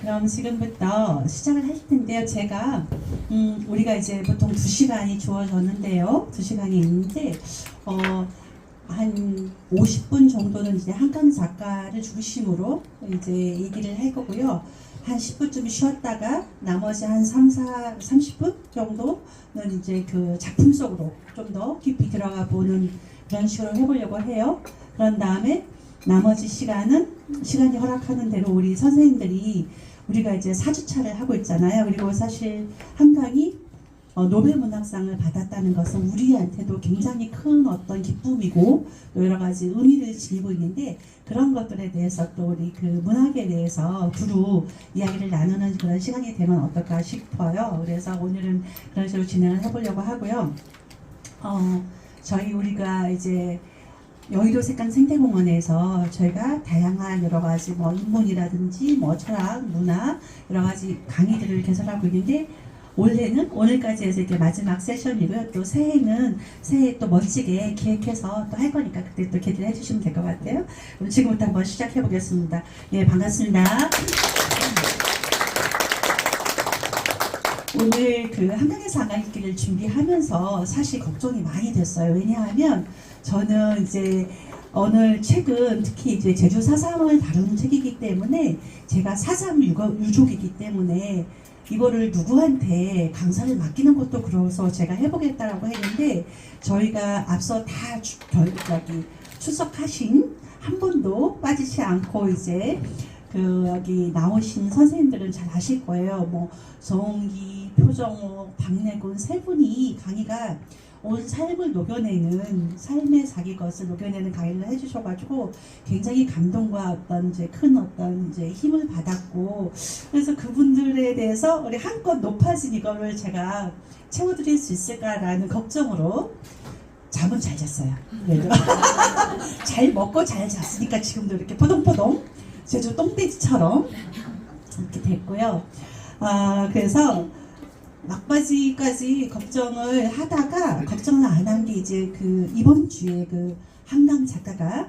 그럼 지금부터 시작을 할 텐데요. 제가 우리가 이제 보통 2시간이 주어졌는데요. 2시간이 있는데 한 50분 정도는 이제 한강 작가를 중심으로 이제 얘기를 할 거고요. 한 10분쯤 쉬었다가 나머지 한 30분 정도는 이제 그 작품 속으로 좀 더 깊이 들어가 보는 그런 식으로 해보려고 해요. 그런 다음에 나머지 시간은 시간이 허락하는 대로 우리 선생님들이 우리가 이제 4주차를 하고 있잖아요. 그리고 사실 한강이 노벨 문학상을 받았다는 것은 우리한테도 굉장히 큰 어떤 기쁨이고 또 여러 가지 의미를 지니고 있는데, 그런 것들에 대해서 또 우리 그 문학에 대해서 두루 이야기를 나누는 그런 시간이 되면 어떨까 싶어요. 그래서 오늘은 그런 식으로 진행을 해보려고 하고요. 우리가 이제 여의도 색강 생태공원에서 저희가 다양한 여러 가지 인문이라든지 철학, 문화 여러 가지 강의들을 개설하고 있는데, 올해는 오늘까지 해서 이렇게 마지막 세션이고요. 또 새해 또 멋지게 기획해서 또 할 거니까 그때 또 기대를 해주시면 될 것 같아요. 그럼 지금부터 한번 시작해 보겠습니다. 예, 반갑습니다. 오늘 그 한강에서 안 갈 길을 준비하면서 사실 걱정이 많이 됐어요. 왜냐하면 저는 이제 오늘 책은 특히 이제 제주 4.3을 다루는 책이기 때문에, 제가 4.3 유족이기 때문에 이거를 누구한테 강사를 맡기는 것도 그래서 제가 해보겠다라고 했는데, 저희가 앞서 다 출석하신 한 분도 빠지지 않고 이제 여기 나오신 선생님들은 잘 아실 거예요. 정기, 표정옥, 박래군 세 분이 강의가 온 삶을 녹여내는, 삶의 자기 것을 녹여내는 강의를 해주셔가지고 굉장히 감동과 어떤 큰 힘을 받았고, 그래서 그분들에 대해서 우리 한껏 높아진 이거를 제가 채워드릴 수 있을까라는 걱정으로 잠은 잘 잤어요. 잘 먹고 잘 잤으니까 지금도 이렇게 포동포동 제주 똥돼지처럼 이렇게 됐고요. 그래서 막바지까지 걱정을 하다가 걱정을 안 한 게 이제 이번 주에 한강 작가가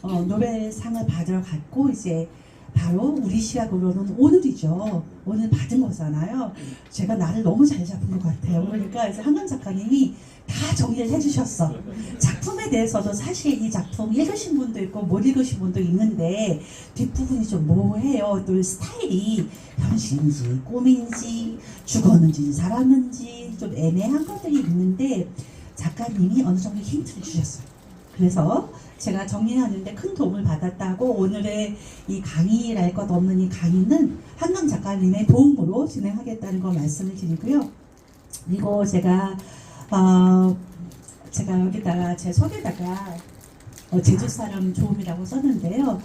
노벨상을 받으러 갔고, 이제 바로 우리 시각으로는 오늘이죠. 오늘 받은 거잖아요. 제가 나를 너무 잘 잡은 것 같아요. 그러니까 이제 한강 작가님이 다 정리를 해주셨어. 작품에 대해서도 사실 이 작품 읽으신 분도 있고 못 읽으신 분도 있는데, 뒷부분이 좀 모호해요. 또 스타일이 현실인지 꿈인지 죽었는지 살았는지 좀 애매한 것들이 있는데, 작가님이 어느 정도 힌트를 주셨어요. 그래서 제가 정리하는데 큰 도움을 받았다고, 오늘의 이 강의랄 것 없는 이 강의는 한강 작가님의 도움으로 진행하겠다는 거 말씀을 드리고요. 그리고 제가 여기다가 제 속에다가 제주 사람 좋음이라고 썼는데요.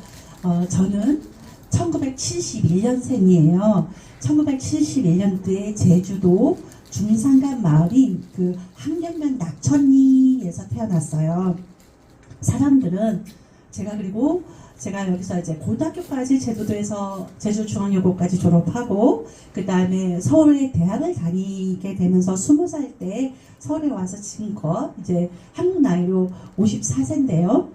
저는 1971년생이에요. 1971년도에 제주도 중산간 마을인 한경면 낙천리에서 태어났어요. 사람들은 그리고 제가 여기서 이제 고등학교까지 제주도에서 제주중앙여고까지 졸업하고, 그 다음에 서울에 대학을 다니게 되면서 20살 때 서울에 와서 지금껏 이제 한국 나이로 54세인데요.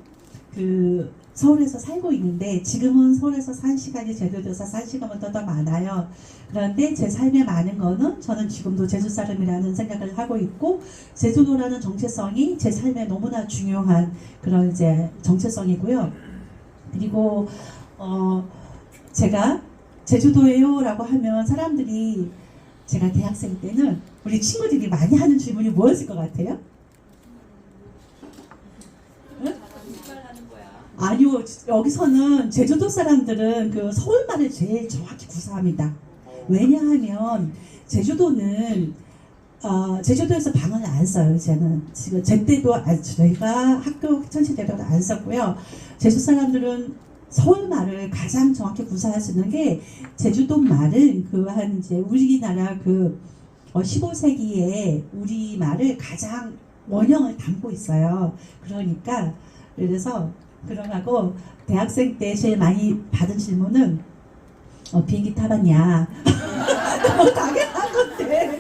서울에서 살고 있는데, 지금은 서울에서 산 시간이 제주도에서 산 시간보다 더 많아요. 그런데 제 삶에 많은 거는 저는 지금도 제주 사람이라는 생각을 하고 있고, 제주도라는 정체성이 제 삶에 너무나 중요한 그런 이제 정체성이고요. 그리고 제가 제주도예요 라고 하면 사람들이, 제가 대학생 때는 우리 친구들이 많이 하는 질문이 뭐였을 것 같아요? 응? 아니요, 여기서는 제주도 사람들은 서울말을 제일 정확히 구사합니다. 왜냐하면 제주도는 제주도에서 방언을 안 써요. 이제는 지금 제때도 저희가 학교 학창시 때도 안 썼고요. 제주 사람들은 서울말을 가장 정확히 구사할 수 있는 게, 제주도 말은 이제 우리나라 15세기에 우리말을 가장 원형을 담고 있어요. 그러니까 그러고 대학생 때 제일 많이 받은 질문은 비행기 타봤냐? 너무 당연한 건데.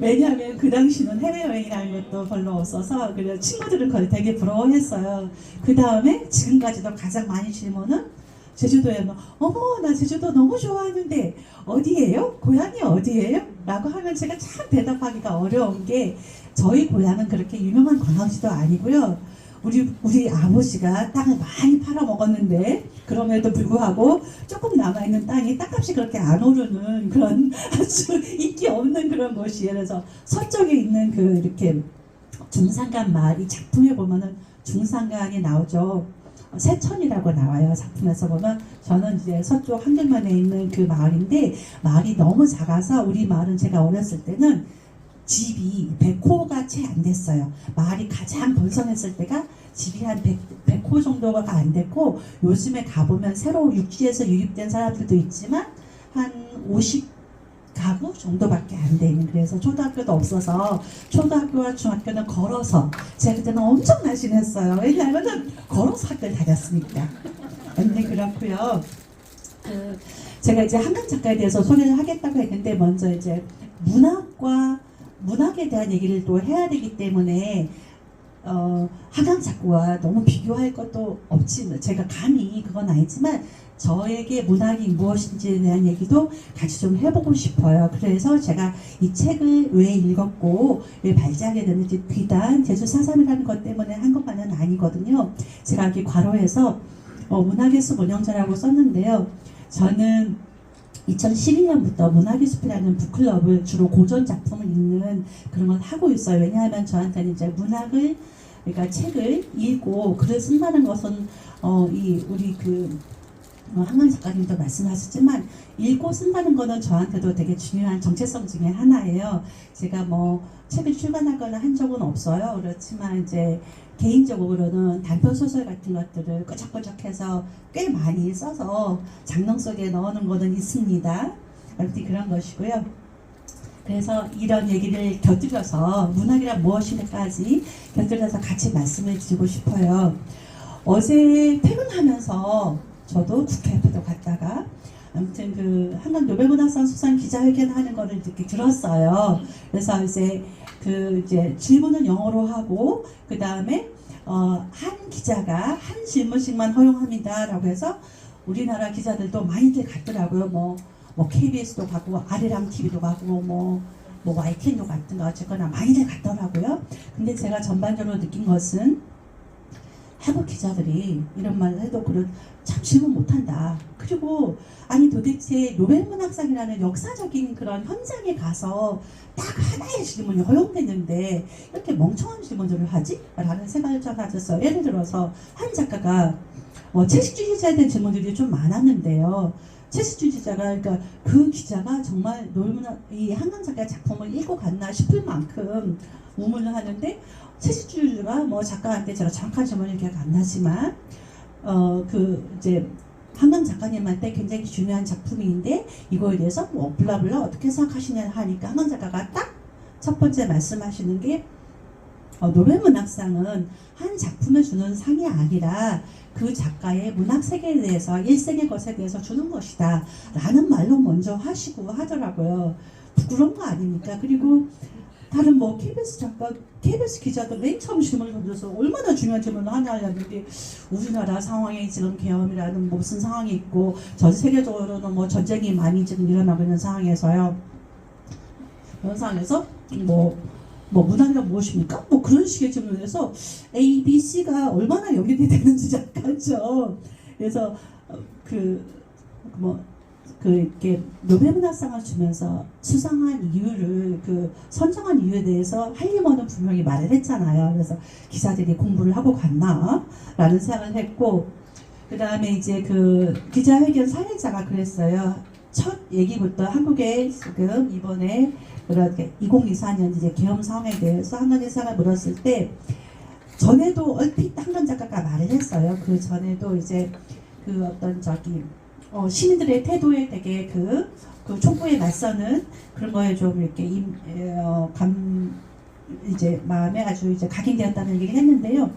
왜냐하면 그 당시는 해외여행이라는 것도 별로 없어서, 그래서 친구들은 그걸 되게 부러워했어요. 그 다음에 지금까지도 가장 많이 질문은 제주도에 뭐 어머 나 제주도 너무 좋아하는데 어디예요? 고향이 어디예요? 라고 하면 제가 참 대답하기가 어려운 게 저희 고향은 그렇게 유명한 관광지도 아니고요. 우리 아버지가 땅을 많이 팔아먹었는데 그럼에도 불구하고 조금 남아있는 땅이 땅값이 그렇게 안 오르는 그런 아주 인기 없는 그런 곳이에요. 그래서 서쪽에 있는 그 이렇게 중산간 마을, 이 작품에 보면은 중산간이 나오죠. 세천이라고 나와요. 작품에서 보면. 저는 이제 서쪽 한길만에 있는 그 마을인데 마을이 너무 작아서 우리 마을은 제가 어렸을 때는 집이 100호가 채 안 됐어요. 마을이 가장 번성했을 때가 집이 한 100호 정도가 안 됐고 요즘에 가보면 새로 육지에서 유입된 사람들도 있지만 한 50가구 정도밖에 안 되는, 그래서 초등학교도 없어서 초등학교와 중학교는 걸어서, 제가 그때는 엄청 날씬했어요. 왜냐하면 걸어서 학교를 다녔으니까. 근데 그렇고요. 제가 이제 한강 작가에 대해서 소개를 하겠다고 했는데 먼저 이제 문학에 대한 얘기를 또 해야 되기 때문에 한강 작가와 너무 비교할 것도 없지만 제가 감히 그건 아니지만 저에게 문학이 무엇인지에 대한 얘기도 같이 좀 해보고 싶어요. 그래서 제가 이 책을 왜 읽었고 왜 발제하게 됐는지 비단 제주 4.3이라는 것 때문에 한 것만은 아니거든요. 제가 이렇게 괄호해서 문학의 숲 운영자라고 썼는데요. 저는 2012년부터 문학의 숲이라는 북클럽을 주로 고전 작품을 읽는 그런 걸 하고 있어요. 왜냐하면 저한테는 이제 문학을, 그러니까 책을 읽고 글을 쓴다는 것은 우리 한강 작가님도 말씀하셨지만 읽고 쓴다는 거는 저한테도 되게 중요한 정체성 중에 하나예요. 제가 뭐 책을 출간하거나 한 적은 없어요. 그렇지만 이제 개인적으로는 단편 소설 같은 것들을 끄적끄적해서 꽤 많이 써서 장롱 속에 넣어놓은 거는 있습니다. 아무튼 그런 것이고요. 그래서 이런 얘기를 곁들여서 문학이란 무엇인가까지 곁들여서 같이 말씀을 드리고 싶어요. 어제 퇴근하면서 저도 국회 앞에도 갔다가 아무튼 그 한강 노벨문학상 수상 기자회견 하는 거를 이렇게 들었어요. 그래서 이제 질문은 영어로 하고 그 다음에 한 기자가 한 질문씩만 허용합니다라고 해서 우리나라 기자들도 많이들 갔더라고요. 뭐 KBS도 가고 아리랑 TV도 가고 뭐 YTN도 갔든가 어쨌거나 많이들 갔더라고요. 근데 제가 전반적으로 느낀 것은 한국 기자들이 이런 말을 해도 참 질문 못한다. 그리고 아니 도대체 노벨문학상이라는 역사적인 그런 현장에 가서 딱 하나의 질문이 허용됐는데 이렇게 멍청한 질문들을 하지? 라는 생각을 좀 가졌어요. 예를 들어서 한 작가가 채식주의자에 대한 질문들이 좀 많았는데요. 채식주의자가, 그러니까 그 기자가 정말 이 한강 작가의 작품을 읽고 갔나 싶을 만큼 우물을 하는데, 채식주의자가 작가한테 제가 정확한 질문이 기억 안 나지만 이제 한강 작가님한테 굉장히 중요한 작품인데 이거에 대해서 블라블라 어떻게 생각하시냐 하니까 한강 작가가 딱 첫 번째 말씀하시는 게 노벨문학상은 한 작품에 주는 상이 아니라 그 작가의 문학 세계에 대해서 일생의 것에 대해서 주는 것이다 라는 말로 먼저 하시고 하더라고요. 부끄러운 거 아닙니까? 그리고 다른 KBS 기자도 맨 처음 질문을 던져서 얼마나 중요한 질문을 하냐 하는데 우리나라 상황이 지금 계엄이라는 무슨 상황이 있고 전 세계적으로는 전쟁이 많이 지금 일어나고 있는 상황에서요. 그런 상황에서 문학이란 무엇입니까? 그런 식의 질문을 해서 A, B, C가 얼마나 연결이 되는지 약간죠. 그래서 이렇게 노벨문학상을 주면서 수상한 이유를 선정한 이유에 대해서 할리머는 분명히 말을 했잖아요. 그래서 기자들이 공부를 하고 갔나? 라는 생각을 했고, 그 다음에 이제 기자회견 사회자가 그랬어요. 첫 얘기부터 한국에 지금 이번에 그렇게 2024년 이제 계엄 상황에 대해서 한강 기사가 물었을 때 전에도 얼핏 한강 작가가 말을 했어요. 그 전에도 이제 시민들의 태도에 되게 촉구에 맞서는 그런 거에 좀 이렇게 이제 마음에 아주 이제 각인되었다는 얘기를 했는데요.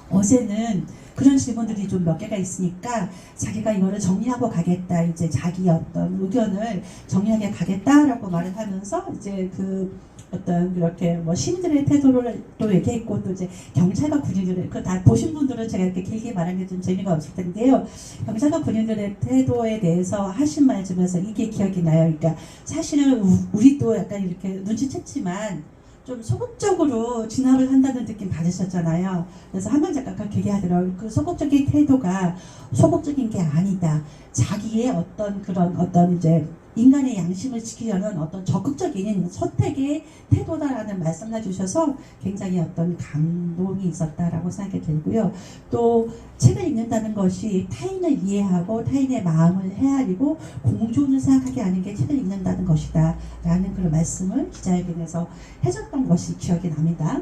어제는 그런 질문들이 좀 몇 개가 있으니까 자기가 이거를 정리하고 가겠다, 이제 자기 어떤 의견을 정리하게 가겠다라고 말을 하면서 이제 그 어떤 그렇게 뭐 시민들의 태도를 또 얘기했고, 또 이제 경찰과 군인들의, 그 다 보신 분들은 제가 이렇게 길게 말하는 게 좀 재미가 없을 텐데요. 경찰과 군인들의 태도에 대해서 하신 말 중에서 이게 기억이 나요. 그러니까 사실은 우리도 약간 이렇게 눈치챘지만 좀 소극적으로 진압을 한다는 느낌 받으셨잖아요. 그래서 한강 작가가 얘기하더라고요. 그 소극적인 태도가 소극적인 게 아니다. 자기의 어떤 그런 어떤 이제 인간의 양심을 지키려는 어떤 적극적인 선택의 태도다라는 말씀을 해주셔서 굉장히 어떤 감동이 있었다라고 생각이 들고요. 또 책을 읽는다는 것이 타인을 이해하고 타인의 마음을 헤아리고 공존을 생각하게 하는 게 책을 읽는다는 것이다 라는 그런 말씀을 기자회견에서 해줬던 것이 기억이 납니다.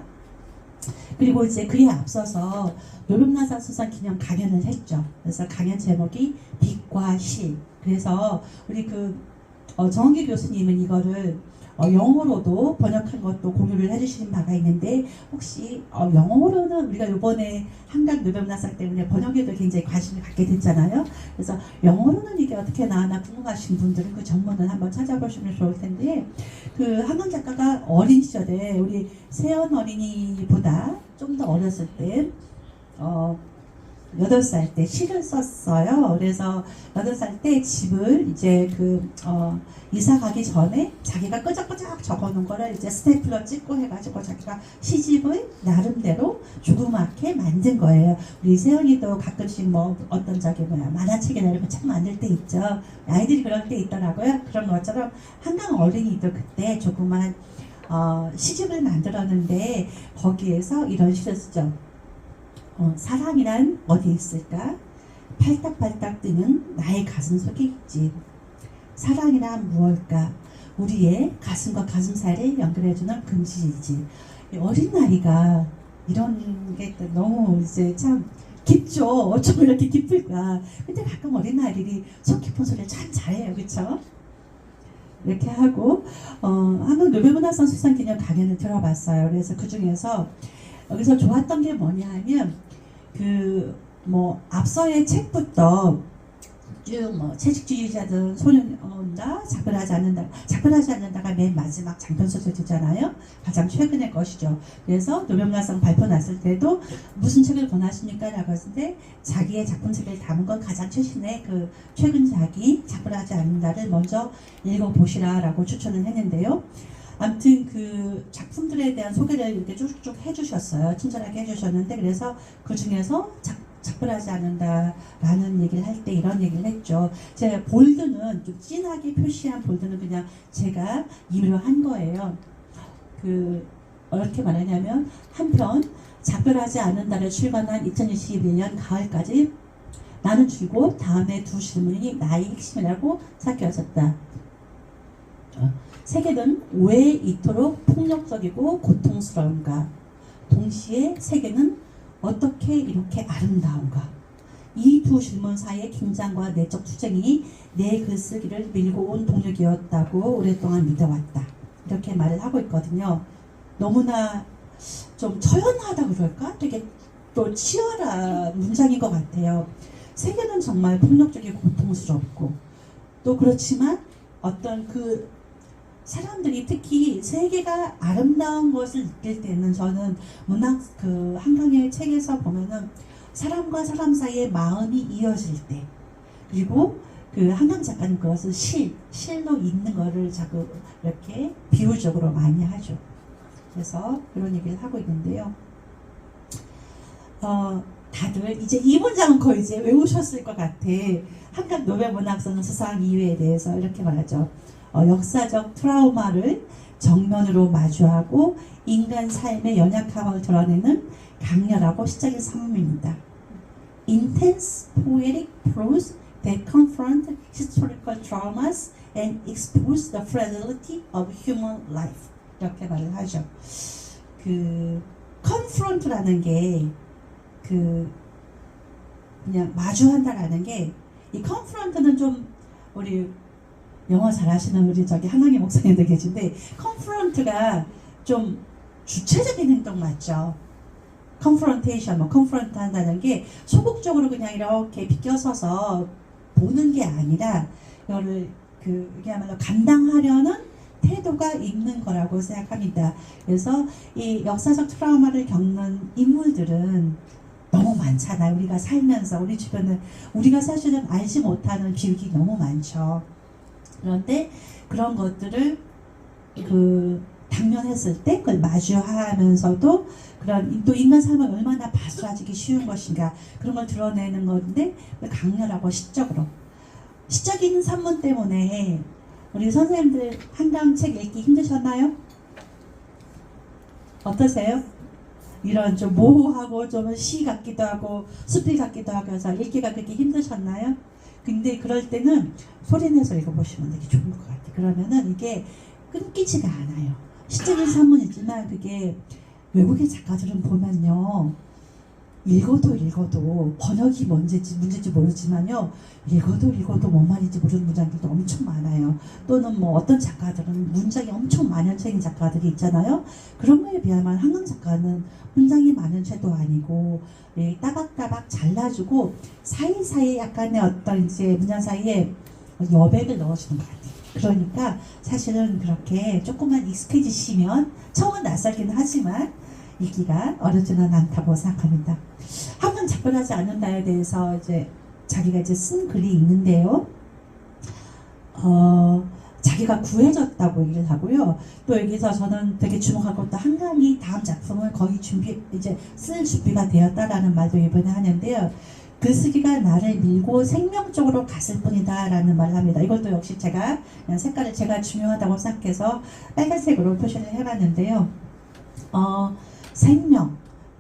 그리고 이제 그에 앞서서 노름나사 수상 기념 강연을 했죠. 그래서 강연 제목이 빛과 실. 그래서 우리 정은기 교수님은 이거를 영어로도 번역한 것도 공유를 해주시는 바가 있는데, 혹시 영어로는 우리가 이번에 한강 노름나사 때문에 번역에도 굉장히 관심을 갖게 됐잖아요. 그래서 영어로는 이게 어떻게 나왔나 궁금하신 분들은 그 전문을 한번 찾아보시면 좋을 텐데, 그 한강 작가가 어린 시절에 우리 세연 어린이보다 좀 더 어렸을 때 8살 때 시를 썼어요. 그래서 8살 때 집을 이제 이사 가기 전에 자기가 끄적끄적 적어놓은 거를 이제 스테이플러 찍고 해가지고 자기가 시집을 나름대로 조그맣게 만든 거예요. 우리 세연이도 가끔씩 뭐 어떤 만화책이나 이런 거 책 만들 때 있죠. 아이들이 그럴 때 있더라고요. 그런 것처럼 한강 어린이도 그때 조그만 시집을 만들었는데 거기에서 이런 시를 쓰죠. 사랑이란 어디 있을까? 팔딱팔딱 뜨는 나의 가슴 속에 있지. 사랑이란 무엇일까? 우리의 가슴과 가슴 사이를 연결해주는 금실이지. 어린 나이가 이런 게 너무 이제 참 깊죠. 어쩜 이렇게 깊을까? 근데 가끔 어린 아이들이 속 깊은 소리를 참 잘해요, 그렇죠? 이렇게 하고 한국 노벨문학상 수상 기념 강연을 들어봤어요. 그래서 그 중에서 여기서 좋았던 게 뭐냐 하면 앞서의 책부터 쭉 채식주의자든 소년다 작별하지 않는다가 맨 마지막 장편 소설이잖아요. 가장 최근의 것이죠. 그래서 노벨문학상 발표 났을 때도 무슨 책을 권하십니까? 라고 했을 때 자기의 작품책을 담은 건 가장 최신의 최근작이 작별하지 않는다를 먼저 읽어보시라 라고 추천을 했는데요. 아무튼 그 작품들에 대한 소개를 이렇게 쭉쭉 해주셨어요. 친절하게 해주셨는데, 그래서 그 중에서 작별하지 않는다라는 얘기를 할 때 이런 얘기를 했죠. 제가 볼드는 좀 진하게 표시한 볼드는 그냥 제가 임의로 한 거예요. 어떻게 말하냐면, 한편 작별하지 않는다를 출간한 2021년 가을까지 나는 줄곧 다음에 두 질문이 나의 핵심이라고 생각해왔었다. 세계는 왜 이토록 폭력적이고 고통스러운가? 동시에 세계는 어떻게 이렇게 아름다운가? 이 두 질문 사이의 긴장과 내적 투쟁이 내 글쓰기를 밀고 온 동력이었다고 오랫동안 믿어왔다. 이렇게 말을 하고 있거든요. 너무나 좀 처연하다 그럴까? 되게 또 치열한 문장인 것 같아요. 세계는 정말 폭력적이고 고통스럽고, 또 그렇지만 어떤 사람들이 특히 세계가 아름다운 것을 느낄 때는, 저는 문학 한강의 책에서 보면은 사람과 사람 사이의 마음이 이어질 때, 그리고 한강 작가는 그것을 실로 읽는 거를 자꾸 이렇게 비유적으로 많이 하죠. 그래서 그런 얘기를 하고 있는데요. 다들 이제 이 문장은 거의 이제 외우셨을 것 같아. 한강 노벨문학상 수상 이유에 대해서 이렇게 말하죠. 역사적 트라우마를 정면으로 마주하고 인간 삶의 연약함을 드러내는 강렬하고 시적인 산문입니다. Intense poetic prose that confront historical traumas and expose the fragility of human life. 이렇게 말을 하죠. confront라는 게 그냥 마주한다라는 게, 이 confront는 좀 우리 영어 잘하시는 우리 한강희 목사님들 계신데, confront가 좀 주체적인 행동 맞죠? 컨프런테이션, 뭐 컨프런트 한다는 게 소극적으로 그냥 이렇게 비껴서서 보는 게 아니라 이거를 이게야말로 감당하려는 태도가 있는 거라고 생각합니다. 그래서 이 역사적 트라우마를 겪는 인물들은 너무 많잖아요. 우리가 살면서 우리 주변에 우리가 사실은 알지 못하는 비극이 너무 많죠. 그런데 그런 것들을 당면했을 때 그걸 마주하면서도 그런 또 인간 삶을 얼마나 바스라지기 쉬운 것인가 그런 걸 드러내는 건데 강렬하고 시적인 산문 때문에 우리 선생님들 한강 책 읽기 힘드셨나요? 어떠세요? 이런 좀 모호하고 좀 시 같기도 하고 수필 같기도 하고 해서 읽기가 그렇게 힘드셨나요? 근데 그럴 때는 소리내서 읽어보시면 되게 좋은 것 같아요. 그러면은 이게 끊기지가 않아요. 시적인 산문이지만 그게 외국의 작가들은 보면요. 읽어도 번역이 문제인지 모르지만요. 읽어도 뭔 말인지 모르는 문장들도 엄청 많아요. 또는 뭐 어떤 작가들은 문장이 엄청 많은 책인 작가들이 있잖아요. 그런 거에 비하면 한강 작가는 문장이 많은 책도 아니고 따박따박 잘라주고 사이사이 약간의 어떤 이제 문장 사이에 여백을 넣어주는 것 같아요. 그러니까 사실은 그렇게 조금만 익숙해지시면 처음은 낯설긴 하지만 읽기가 어렵지는 않다고 생각합니다. 한강 작별하지 않는다에 대해서 이제 자기가 이제 쓴 글이 있는데요. 자기가 구해졌다고 얘기를 하고요. 또 여기서 저는 되게 주목하고 또 한강이 다음 작품을 거의 쓸 준비가 되었다라는 말도 이번에 하는데요. 글쓰기가 나를 밀고 생명적으로 갔을 뿐이다 라는 말을 합니다. 이것도 역시 제가 색깔을 제가 중요하다고 생각해서 빨간색으로 표시를 해봤는데요.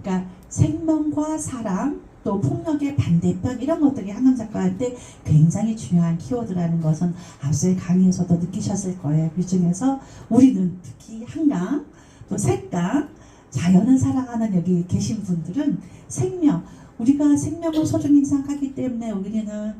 그러니까 생명과 사랑 또 폭력의 반대편 이런 것들이 한강 작가한테 굉장히 중요한 키워드라는 것은 앞서의 강의에서도 느끼셨을 거예요. 그 중에서 우리는 특히 한강 또 색강 자연을 사랑하는 여기 계신 분들은 우리가 생명을 소중히 생각하기 때문에 우리는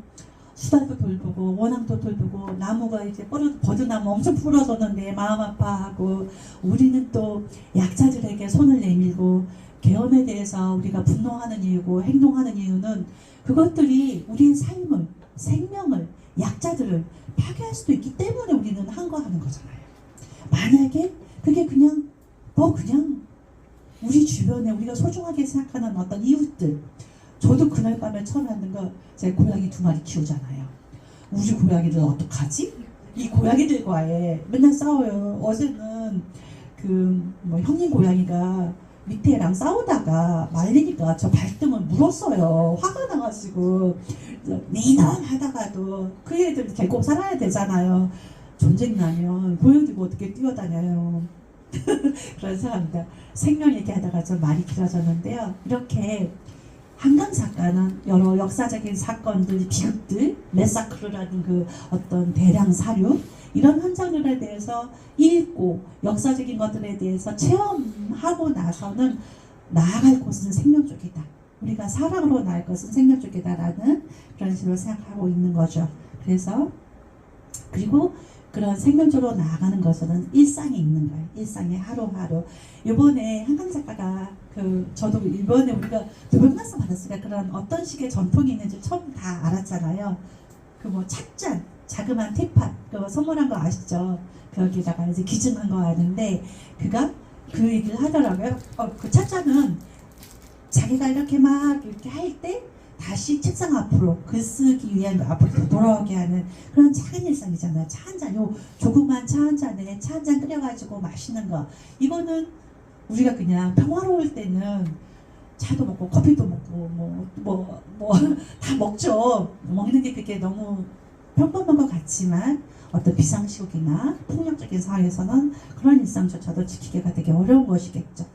수달도 돌보고 원앙도 돌보고 나무가 이제 버드나무 엄청 부러졌는데 마음 아파하고 우리는 또 약자들에게 손을 내밀고 계엄에 대해서 우리가 분노하는 이유고 행동하는 이유는 그것들이 우리의 삶을 생명을 약자들을 파괴할 수도 있기 때문에 우리는 한 거 하는 거잖아요. 만약에 그게 그냥 우리 주변에 우리가 소중하게 생각하는 어떤 이웃들 저도 그날 밤에 처음 하는 거 제 고양이 2마리 키우잖아요. 우리 고양이들 어떡하지? 이 고양이들과의 맨날 싸워요. 어제는 형님 고양이가 밑에 애랑 싸우다가 말리니까 저 발등을 물었어요. 화가 나가지고 네놈 하다가도 그 애들 데리고 살아야 되잖아요. 전쟁 나면 보여주고 어떻게 뛰어다녀요. 그런 생각입니다. 생명 얘기하다가 좀 말이 길어졌는데요. 이렇게 한강 작가는 여러 역사적인 사건들, 비극들, 메사크르라는 그 어떤 대량 사륙 이런 현장들에 대해서 읽고 역사적인 것들에 대해서 체험하고 나서는 나아갈 곳은 생명 쪽이다. 우리가 사랑으로 나갈 것은 생명 쪽이다라는 그런 식으로 생각하고 있는 거죠. 그리고 그런 생명적으로 나아가는 것은 일상에 있는 거예요. 일상의 하루하루. 이번에 한강 작가가 저도 이번에 우리가 몇 말씀 받았으니까 그런 어떤 식의 전통이 있는지 처음 다 알았잖아요. 찻잔, 자그마한 테이팟 선물한 거 아시죠? 거기다가 이제 기증한 거 아는데 그가 그 얘기를 하더라고요. 그 찻잔은 자기가 이렇게 할 때 다시 책상 앞으로 글쓰기 위한 앞으로 돌아오게 하는 그런 작은 일상이잖아요. 차 한 잔, 조그만 차 한 잔에 차 한 잔 끓여가지고 마시는 거. 이거는 우리가 그냥 평화로울 때는 차도 먹고 커피도 먹고 다 먹죠. 먹는 게 그게 너무 평범한 것 같지만 어떤 비상시국이나 폭력적인 상황에서는 그런 일상조차도 지키기가 되게 어려운 것이겠죠.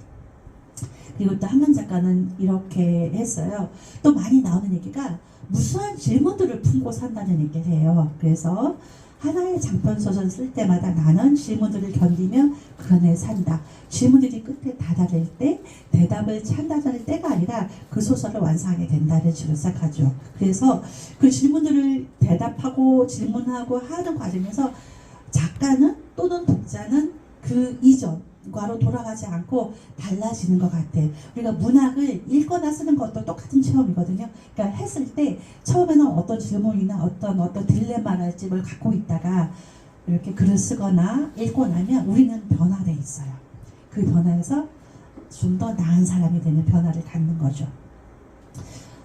그리고 또 한강 작가는 이렇게 했어요. 또 많이 나오는 얘기가 무수한 질문들을 품고 산다는 얘기를 해요. 그래서 하나의 장편 소설 쓸 때마다 나는 질문들을 견디며 그 안에 산다. 질문들이 끝에 다다를 때 대답을 찾아낼 때가 아니라 그 소설을 완성하게 된다는 식으로 시작하죠. 그래서 그 질문들을 대답하고 질문하고 하는 과정에서 작가는 또는 독자는 그 이전 과로 돌아가지 않고 달라지는 것 같아요. 우리가 문학을 읽거나 쓰는 것도 똑같은 체험이거든요. 그러니까 했을 때 처음에는 어떤 질문이나 어떤 딜레마랄지 뭘 갖고 있다가 이렇게 글을 쓰거나 읽고 나면 우리는 변화돼 있어요. 그 변화에서 좀 더 나은 사람이 되는 변화를 갖는 거죠.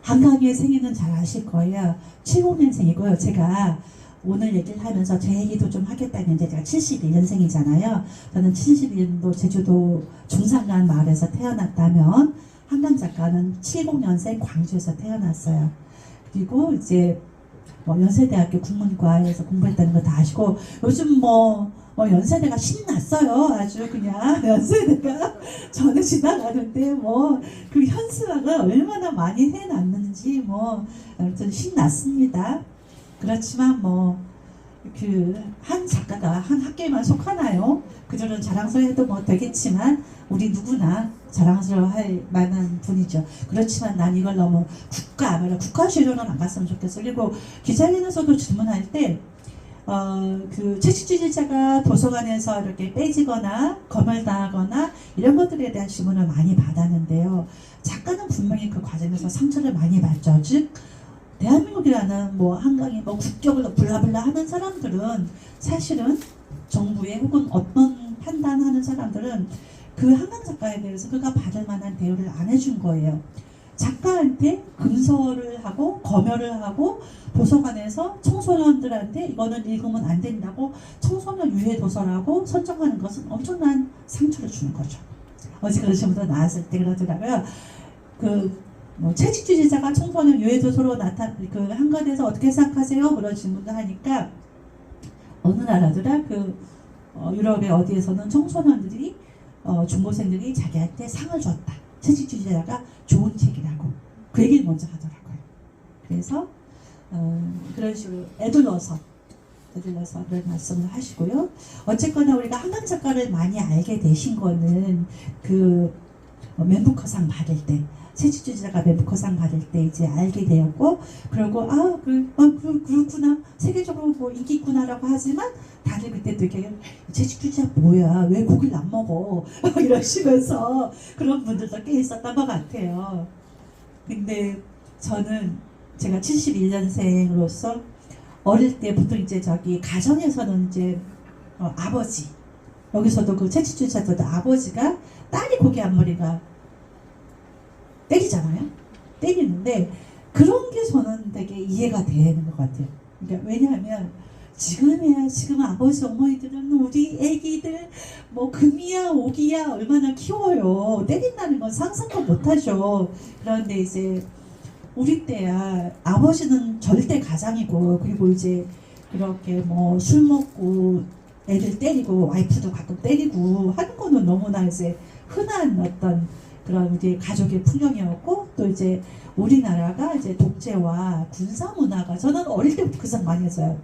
한강의 생애는 잘 아실 거예요. 70년생이고요. 제가 오늘 얘기를 하면서 제 얘기도 좀 하겠다 했는데 제가 71년생이잖아요. 저는 71년도 제주도 중산간 마을에서 태어났다면 한강 작가는 70년생 광주에서 태어났어요. 그리고 이제 뭐 연세대학교 국문과에서 공부했다는 거 다 아시고 요즘 뭐 연세대가 신났어요. 아주 그냥 연세대가 전에 지나가는데 뭐 그 현수막을 얼마나 많이 해놨는지 뭐 아무튼 신났습니다. 그렇지만 뭐 그 한 작가가 한 학교에만 속하나요? 그들은 자랑스러워해도 뭐 되겠지만 우리 누구나 자랑스러워할 만한 분이죠. 그렇지만 난 이걸 너무 국가시로는 안 갔으면 좋겠어. 그리고 기자회견에서도 질문할 때 그 채식주의자가 도서관에서 이렇게 빼지거나 검열당하거나 이런 것들에 대한 질문을 많이 받았는데요. 작가는 분명히 그 과정에서 상처를 많이 받죠. 즉 대한민국이라는 뭐 한강이 뭐 국격을 블라블라 하는 사람들은 사실은 정부에 혹은 어떤 판단하는 사람들은 그 한강 작가에 대해서 그가 받을 만한 대우를 안 해준 거예요. 작가한테 금서를 하고 검열을 하고 도서관에서 청소년들한테 이거는 읽으면 안 된다고 청소년 유해 도서라고 설정하는 것은 엄청난 상처를 주는 거죠. 어제 그러신 분들 나왔을 때 그러더라고요. 뭐 채식주의자가 청소년 유해 도서로 그 한간에서 어떻게 생각하세요? 그런 질문을 하니까 어느 나라더라 유럽의 어디에서는 청소년들이 중고생들이 자기한테 상을 줬다. 채식주의자가 좋은 책이라고 그 얘기를 먼저 하더라고요. 그래서 그런 식으로 애들러서 그런 말씀을 하시고요. 어쨌거나 우리가 한강 작가를 많이 알게 되신 거는 그 맨부커상 받을 때 채식주의자가 맨부커상 받을 때 이제 알게 되었고 그리고 그렇구나 세계적으로 뭐 인기 있구나라고 하지만 다들 그때 되게 채식주의자 뭐야 왜 고기를 안 먹어 이러시면서 그런 분들도 꽤 있었던 것 같아요. 근데 저는 제가 71년생으로서 어릴 때 보통 이제 가정에서는 이제 아버지 여기서도 그 채식주의자들도 아버지가 딸이 고기 한 마리가 때리잖아요. 때리는데 그런 게 저는 되게 이해가 되는 것 같아요. 그러니까 왜냐하면 지금 아버지 어머니들은 우리 애기들 뭐 금이야 오기야 얼마나 키워요. 때린다는 건 상상도 못하죠. 그런데 이제 우리 때야 아버지는 절대 가장이고 그리고 이제 그렇게 뭐 술 먹고 애들 때리고 와이프도 가끔 때리고 하는 거는 너무나 이제 흔한 어떤 그런 우리 가족의 풍경이었고 또 이제 우리나라가 이제 독재와 군사 문화가 저는 어릴 때부터 그 생각 많이 했어요.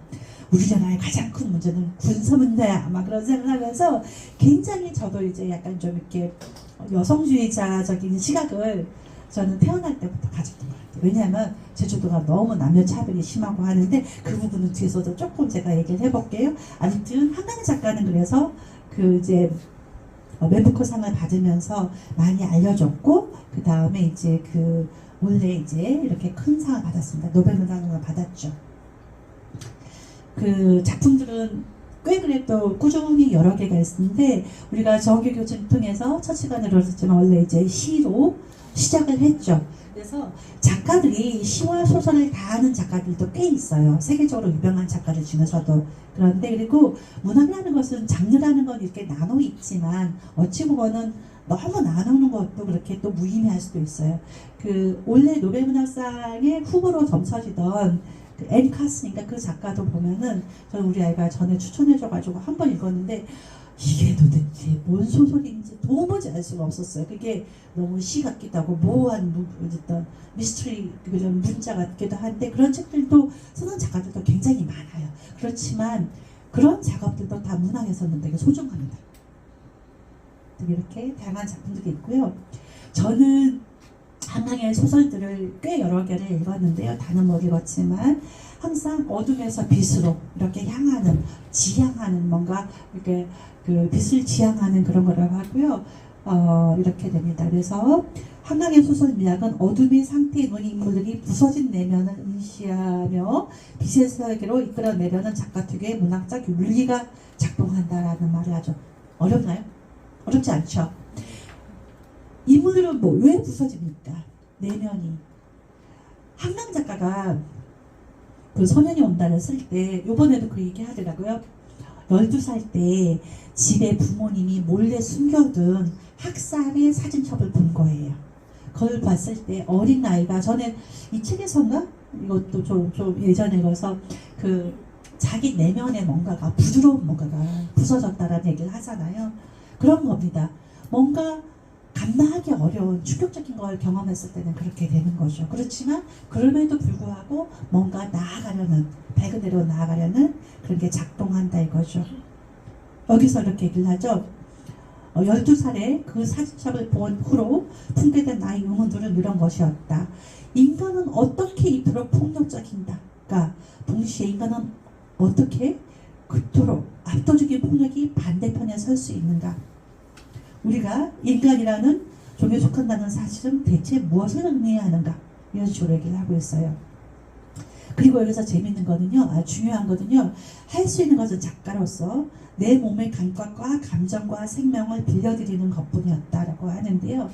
우리나라의 가장 큰 문제는 군사 문제야. 아마 그런 생각을 하면서 굉장히 저도 이제 약간 좀 이렇게 여성주의자적인 시각을 저는 태어날 때부터 가졌던 것 같아요. 왜냐하면 제주도가 너무 남녀 차별이 심하고 하는데 그 부분은 뒤에서도 조금 제가 얘기를 해볼게요. 아무튼 한강 작가는 그래서 그 이제 맨부커상을 받으면서 많이 알려졌고 그 다음에 이제 원래 이제 이렇게 큰 상을 받았습니다. 노벨문학상을 받았죠. 그 작품들은 꽤 그래도 꾸준히 여러 개가 있는데 우리가 정규교trình 통해서 첫 시간에 들었지만 원래 이제 시로 시작을 했죠. 그래서 작가들이 시와 소설을 다 하는 작가들도 꽤 있어요. 세계적으로 유명한 작가들 중에서도. 그런데 그리고 문학이라는 것은 장르라는 건 이렇게 나눠 있지만 어찌 보면은 너무 나누는 것도 그렇게 또 무의미할 수도 있어요. 원래 노벨문학상의 후보로 점쳐지던 앤 카슨인가 그 작가도 보면은 저는 우리 아이가 전에 추천해줘가지고 한 번 읽었는데 이게 도대체 뭔 소설인지 도무지 알 수가 없었어요. 그게 너무 시 같기도 하고 모호한 어떤 미스터리 그런 문자 같기도 한데 그런 책들도 쓰는 작가들도 굉장히 많아요. 그렇지만 그런 작업들도 다 문학에서는 되게 소중합니다. 이렇게 다양한 작품들이 있고요. 저는 한강의 소설들을 꽤 여러 개를 읽었는데요. 다는 못 읽었지만 항상 어둠에서 빛으로 이렇게 향하는, 지향하는 뭔가 이렇게 그 빛을 지향하는 그런 거라고 하고요. 이렇게 됩니다. 그래서 한강의 소설 미학은 어둠의 상태에 놓인 인물들이 부서진 내면을 응시하며 빛의 세계로 이끌어내려는 작가 특유의 문학적 윤리가 작동한다라는 말을 하죠. 어렵나요? 어렵지 않죠? 인물들은 뭐 왜 부서집니까? 내면이. 한강 작가가 그 소년이 온다를 쓸 때 요번에도 그 얘기 하더라고요. 12살 때 집에 부모님이 몰래 숨겨둔 학살의 사진첩을 본 거예요. 그걸 봤을 때 어린 아이가, 저는 이 책에서인가? 이것도 좀 예전에 읽어서 그 자기 내면에 뭔가가, 부드러운 뭔가가 부서졌다라는 얘기를 하잖아요. 그런 겁니다. 뭔가 감당하기 어려운 충격적인 걸 경험했을 때는 그렇게 되는 거죠. 그렇지만 그럼에도 불구하고 뭔가 나아가려는, 밝은 데로 나아가려는 그런 게 작동한다 이거죠. 여기서 이렇게 얘기를 하죠. 12살에 그 사진첩을 본 후로 풍대된 나의 의문들은 이런 것이었다. 인간은 어떻게 이토록 폭력적인가? 동시에 인간은 어떻게 그토록 압도적인 폭력이 반대편에 설 수 있는가? 우리가 인간이라는 종에 속한다는 사실은 대체 무엇을 의미하는가? 이런 식으로 얘기를 하고 있어요. 그리고 여기서 재밌는 거는요, 중요한 거는요, 할 수 있는 것은 작가로서 내 몸의 감각과 감정과 생명을 빌려드리는 것뿐이었다라고 하는데요.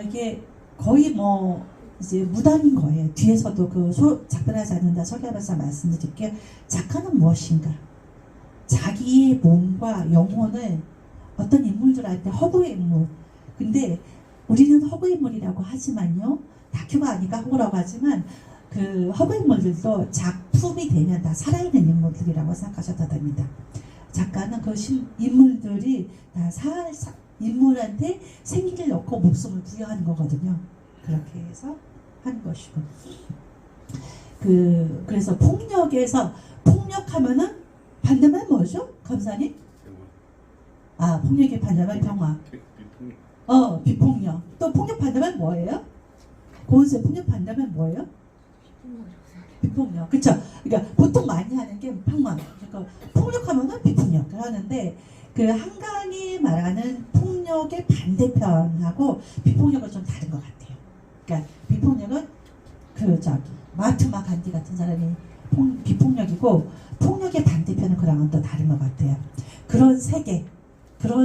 이게 거의 뭐 이제 무당인 거예요. 뒤에서도 그 작별하지 않는다 설교하면서 말씀드릴게요. 작가는 무엇인가? 자기의 몸과 영혼을 어떤 인물들한테 허구의 인물. 근데 우리는 허구의 인물이라고 하지만요, 다큐가 아니까 허구라고 하지만 그 허구의 인물들도 작품이 되면 다 살아있는 인물들이라고 생각하셔도 됩니다. 작가는 그 인물들이 다 인물한테 생기를 넣고 목숨을 부여하는 거거든요. 그렇게 해서 하는 것이고. 그래서 폭력하면은 반대말 뭐죠? 검사님? 폭력의 반대말 병화. 비폭력. 또 폭력 반대말 뭐예요? 고은세 폭력 반대말 뭐예요? 비폭력. 그쵸? 그러니까 보통 많이 하는 게 평화. 그러니까 폭력하면은 비폭력 하는데, 그 한강이 말하는 폭력의 반대편하고 비폭력은 좀 다른 것 같아요. 그러니까 비폭력은 마트마 간디 같은 사람이 비폭력이고, 폭력의 반대편은 그랑은 또 다른 것 같아요. 그런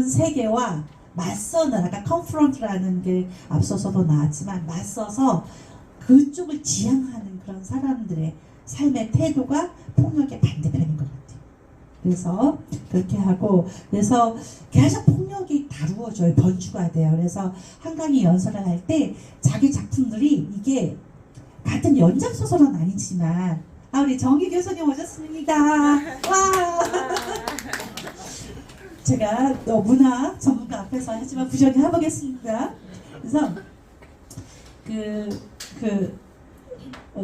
세계와 맞서는, 아까 컨프런트라는 게 앞서서도 나왔지만, 맞서서 그쪽을 지향하는 그런 사람들의 삶의 태도가 폭력의 반대편인 것 같아요. 그래서 그렇게 하고, 그래서 계속 폭력이 다루어져요. 번주가 돼요. 그래서 한강이 연설을 할 때 자기 작품들이, 이게 같은 연작소설은 아니지만, 우리 정희 교수님 오셨습니다. 와! 제가 문화 전문가 앞에서 하지만 부정히 해보겠습니다. 그래서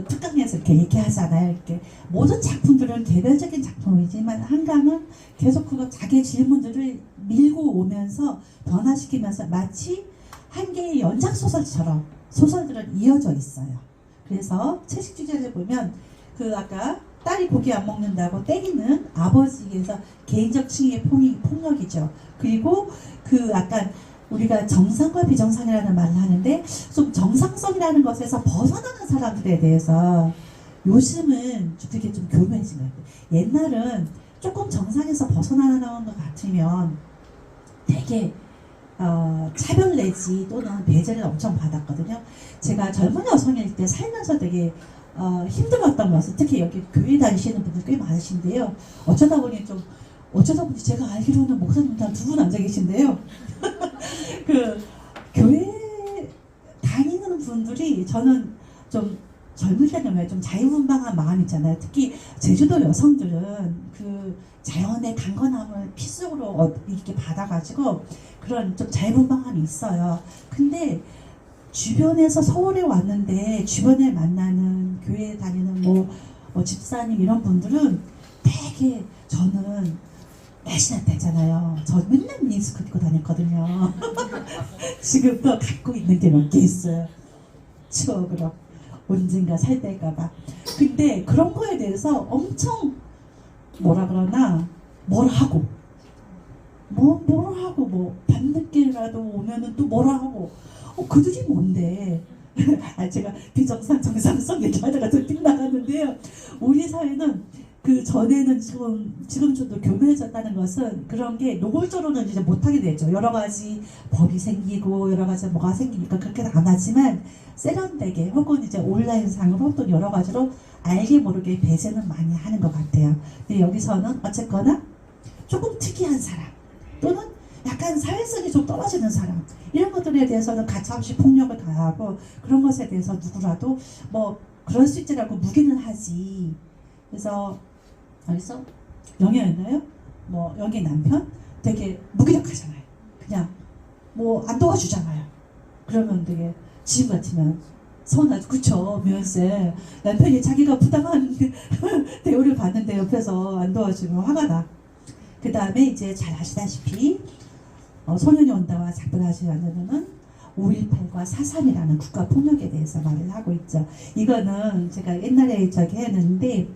특강에서 이렇게 얘기하잖아요. 이렇게 모든 작품들은 개별적인 작품이지만 한강은 계속 자기의 질문들을 밀고 오면서 변화시키면서 마치 한 개의 연작 소설처럼 소설들은 이어져 있어요. 그래서 채식 주제를 보면 아까 딸이 고기 안 먹는다고 때리는 아버지에서 개인적 층의 폭력이죠. 그리고 약간 우리가 정상과 비정상이라는 말을 하는데, 좀 정상성이라는 것에서 벗어나는 사람들에 대해서 요즘은 되게 좀 교묘해진 것 같아요. 옛날은 조금 정상에서 벗어나는 것 같으면 되게 차별 내지 또는 배제를 엄청 받았거든요. 제가 젊은 여성일 때 살면서 되게 힘들었던 것은, 특히 여기 교회 다니시는 분들 꽤 많으신데요. 어쩌다 보니 제가 알기로는 목사님들 한 2분 앉아 계신데요. 교회 다니는 분들이, 저는 좀 젊을 때는 왜 좀 자유분방한 마음 있잖아요. 특히 제주도 여성들은 자연의 강건함을 필수로 이렇게 받아가지고 그런 좀 자유분방함이 있어요. 근데 주변에서 서울에 왔는데 주변에 만나는 교회 다니는 집사님 이런 분들은 되게, 저는 날씬할 때잖아요. 저 맨날 미니스커트 입고 다녔거든요. 지금도 갖고 있는 게 몇 개 있어요. 추억으로 언젠가 살 때일까봐. 근데 그런 거에 대해서 엄청 뭐라 그러나 뭐라 하고 뭐라 하고 뭐 밤늦게라도 오면은 또 뭐라 하고 그들이 뭔데 제가 비정상 정상성 얘기하다가 또 빗나가는데요. 우리 사회는 그 전에는 지금 좀 더 교묘해졌다는 것은 그런 게 노골적으로는 이제 못하게 되죠. 여러 가지 법이 생기고 여러 가지 뭐가 생기니까 그렇게 안 하지만 세련되게 혹은 이제 온라인상으로 또 여러 가지로 알게 모르게 배제는 많이 하는 것 같아요. 근데 여기서는 어쨌거나 조금 특이한 사람 또는 약간 사회성이 좀 떨어지는 사람 이런 것들에 대해서는 가차없이 폭력을 가하고 그런 것에 대해서 누구라도 뭐 그럴 수 있지라고 무기는 하지. 그래서 여기서 영애였나요? 뭐 영애 남편 되게 무기력하잖아요. 그냥 뭐 안 도와주잖아요. 그러면 되게 지금 같으면 서운하죠. 그쵸? 묘연쌤 남편이 자기가 부당한 대우를 받는데 옆에서 안 도와주면 화가 나. 그 다음에 이제 잘 아시다시피 소년이 온다와 작별하지 않으면은 5.18과 4.3이라는 국가폭력에 대해서 말을 하고 있죠. 이거는 제가 옛날에 저기 했는데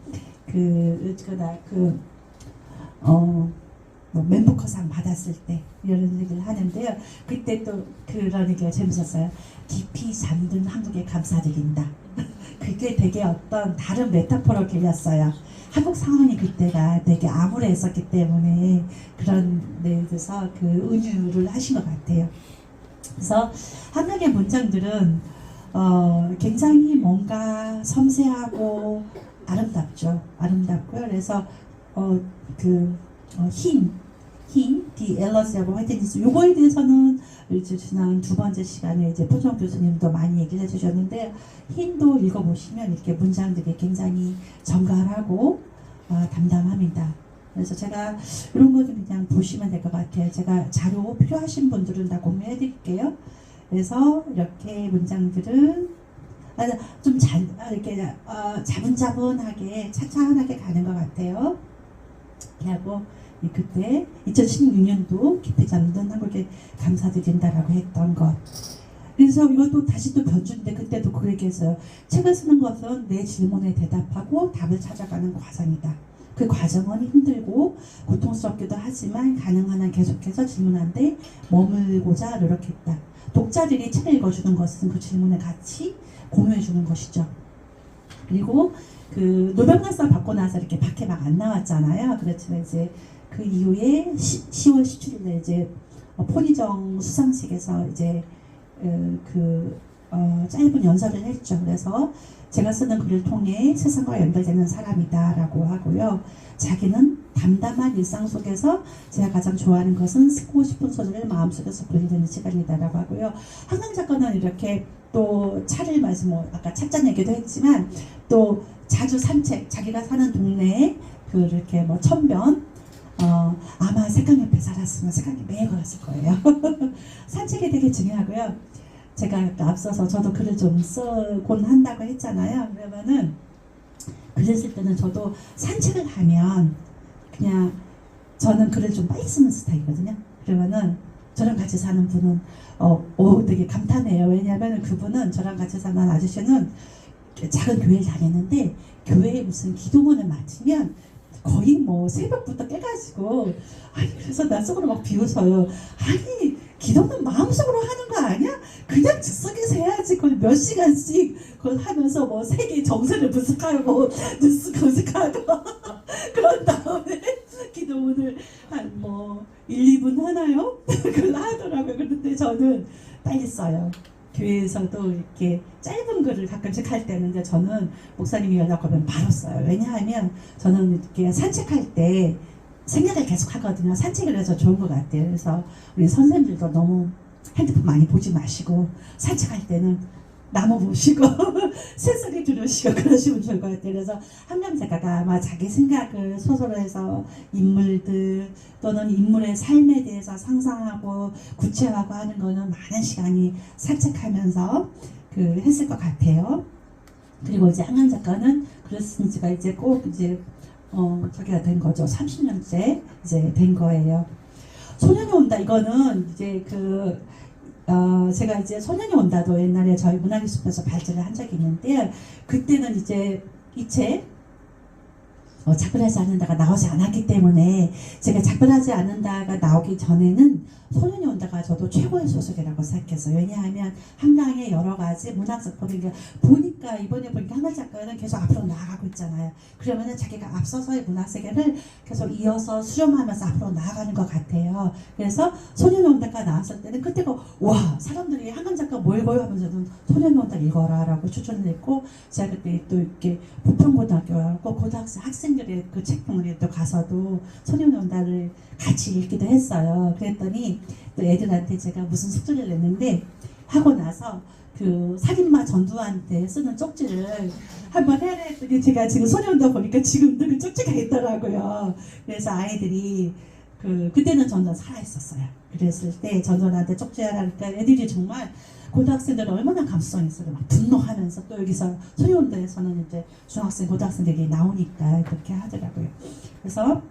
뭐 맨부커상 받았을 때 이런 얘기를 하는데요. 그때 또 그런 얘기가 재밌었어요. 깊이 잠든 한국에 감사드린다. 그게 되게 어떤 다른 메타포로 들렸어요. 한국 상황이 그때가 되게 암울했었기 때문에 그런 데에서 그 은유를 하신 것 같아요. 그래서 한국의 문장들은 굉장히 뭔가 섬세하고 아름답죠. 아름답고요. 그래서 The Elegy Whiteness 요거에 대해서는 이제 지난 두 번째 시간에 이제 포정 교수님도 많이 얘기를 해주셨는데 흰도 읽어보시면 이렇게 문장들이 굉장히 정갈하고 담담합니다. 그래서 제가 이런 거 좀 그냥 보시면 될 것 같아요. 제가 자료 필요하신 분들은 다 공유해 드릴게요. 그래서 이렇게 문장들은 좀 이렇게 자분자분하게 차차하게 가는 것 같아요. 하고 그때 2016년도 깊이 잠든 한국에 감사드린다라고 했던 것. 그래서 이것도 다시 또 변주인데 그때도 그 얘기했어요. 책을 쓰는 것은 내 질문에 대답하고 답을 찾아가는 과정이다. 그 과정은 힘들고 고통스럽기도 하지만 가능한 한 계속해서 질문한데 머물고자 노력했다. 독자들이 책을 읽어주는 것은 그 질문을 같이 공유해주는 것이죠. 그리고 그 노벨문학상 받고 나서 이렇게 밖에 막 안 나왔잖아요. 그렇지만 이제 그 이후에 10월 17일에 이제 포니정 수상식에서 이제 짧은 연설을 했죠. 그래서 제가 쓰는 글을 통해 세상과 연결되는 사람이다라고 하고요. 자기는 담담한 일상 속에서 제가 가장 좋아하는 것은 쓰고 싶은 소설을 마음속에서 불리는 시간이다라고 하고요. 한강 작가는 이렇게 또 차를 마시고 뭐 아까 찻잔 얘기도 했지만 또 자주 산책 자기가 사는 동네에 이렇게 뭐 천변 아마 색강 옆에 살았으면 색강이 매일 걸었을 거예요. 산책이 되게 중요하고요. 제가 앞서서 저도 글을 좀 쓰곤 한다고 했잖아요. 그러면은 글을 쓸 때는 저도 산책을 하면 그냥 저는 글을 좀 빨리 쓰는 스타일이거든요. 그러면은 저랑 같이 사는 분은 되게 감탄해요. 왜냐하면 그분은 저랑 같이 사는 아저씨는 작은 교회를 다녔는데 교회에 무슨 기도문을 마치면 거의 뭐 새벽부터 깨가지고 그래서 나 속으로 막 비웃어요. 아니 기도는 마음속으로 하는 거 아니야? 그냥 즉석에서 해야지. 그걸 몇 시간씩 그걸 하면서 뭐 세계 정세를 분석하고 뉴스 검색하고 그런 다음에 기도문을 한 뭐 1, 2분 하나요? 그걸 하더라고요. 그런데 저는 빨리 써요. 교회에서도 이렇게 짧은 글을 가끔씩 할 때는 저는 목사님이 연락 오면 바로 써요. 왜냐하면 저는 이렇게 산책할 때 생각을 계속 하거든요. 산책을 해서 좋은 것 같아요. 그래서 우리 선생님들도 너무 핸드폰 많이 보지 마시고 산책할 때는 나무 보시고 새소리 들으시고 그러시면 좋을 것 같아요. 그래서 한강 작가가 아마 자기 생각을 소설로 해서 인물들 또는 인물의 삶에 대해서 상상하고 구체화하고 하는 거는 많은 시간이 산책하면서 했을 것 같아요. 그리고 이제 한강 작가는 글을 쓴 지가 이제 꼭 이제 저기가 된 거죠. 30년째 이제 된 거예요. 소년이 온다 이거는 이제 제가 이제 소년이 온다도 옛날에 저희 문학의 숲에서 발제를 한 적이 있는데 그때는 이제 이 책 작별하지 않는다가 나오지 않았기 때문에 제가 작별하지 않는다가 나오기 전에는 소년이 온다가 저도 최고의 소설이라고 생각했어요. 왜냐하면 한강의 여러 가지 문학 작품을 보니까 이번에 보니까 한강 작가는 계속 앞으로 나아가고 있잖아요. 그러면은 자기가 앞서서의 문학 세계를 계속 이어서 수렴하면서 앞으로 나아가는 것 같아요. 그래서 소년이 온다가 나왔을 때는 그때가 와 사람들이 한강 작가 뭘 보여 하면서도 소년이 온다 읽어라라고 추천을 했고 제가 그때 또 이렇게 부평고등학교하고 고등학생 학생들의 그 책방에 또 가서도 소년이 온다를 같이 읽기도 했어요. 그랬더니 또 애들한테 제가 무슨 숙제를 냈는데 하고 나서 그 살인마 전두환한테 쓰는 쪽지를 한번 해야 했더니 제가 지금 소년도 보니까 지금도 그 쪽지가 있더라고요. 그래서 아이들이 그때는 전두환 살아있었어요. 그랬을 때 전두환한테 쪽지하라니까 애들이 정말 고등학생들은 얼마나 감수성이 있어요. 막 분노하면서 또 여기서 소년원에서는 이제 중학생 고등학생들이 나오니까 그렇게 하더라고요. 그래서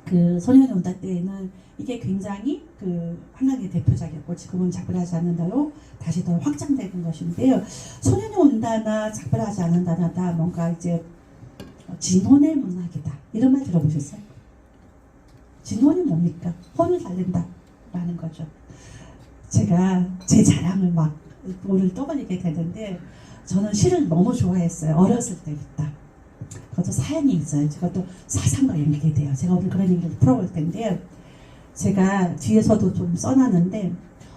그 소년이 온다 때에는 이게 굉장히 그 한강의 대표작이었고 지금은 작별하지 않는다로 다시 더 확장되는 것인데요. 소년이 온다나 작별하지 않는다나 다 뭔가 이제 진혼의 문학이다 이런 말 들어보셨어요? 진혼이 뭡니까? 혼을 달랜다 라는 거죠. 제가 제 자랑을 막 오늘 떠벌리게 되는데 저는 시를 너무 좋아했어요. 어렸을 때부터. 그것도 사연이 있어요. 제가 또 사상과 연결이 돼요. 제가 오늘 그런 얘기를 풀어볼 텐데 제가 뒤에서도 좀 써놨는데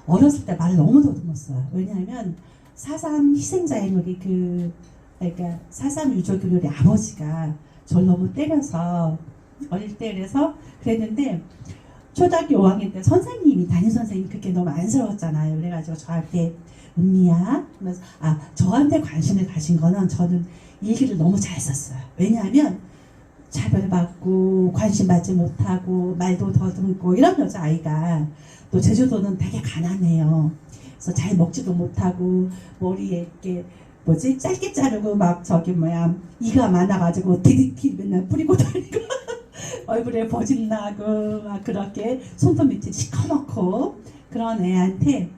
어렸을 때 말 너무 더듬었어요. 왜냐하면 4.3 희생자의 우리 그러니까 4.3 유족의 우리 아버지가 저를 너무 때려서 어릴 때 그래서 그랬는데 초등학교 5학년 때 선생님이 담임 선생님이 그게 너무 안쓰러웠잖아요. 그래가지고 저한테 은미야 하면서 저한테 관심을 가진 거는 저는 일기를 너무 잘 썼어요. 왜냐하면 차별받고 관심받지 못하고 말도 더듬고 이런 여자아이가 또 제주도는 되게 가난해요. 그래서 잘 먹지도 못하고 머리에 이렇게 뭐지 짧게 자르고 막 이가 많아가지고 디디티 맨날 뿌리고 다니고 얼굴에 버짐 나고 막 그렇게 손톱 밑이 시커멓고 그런 애한테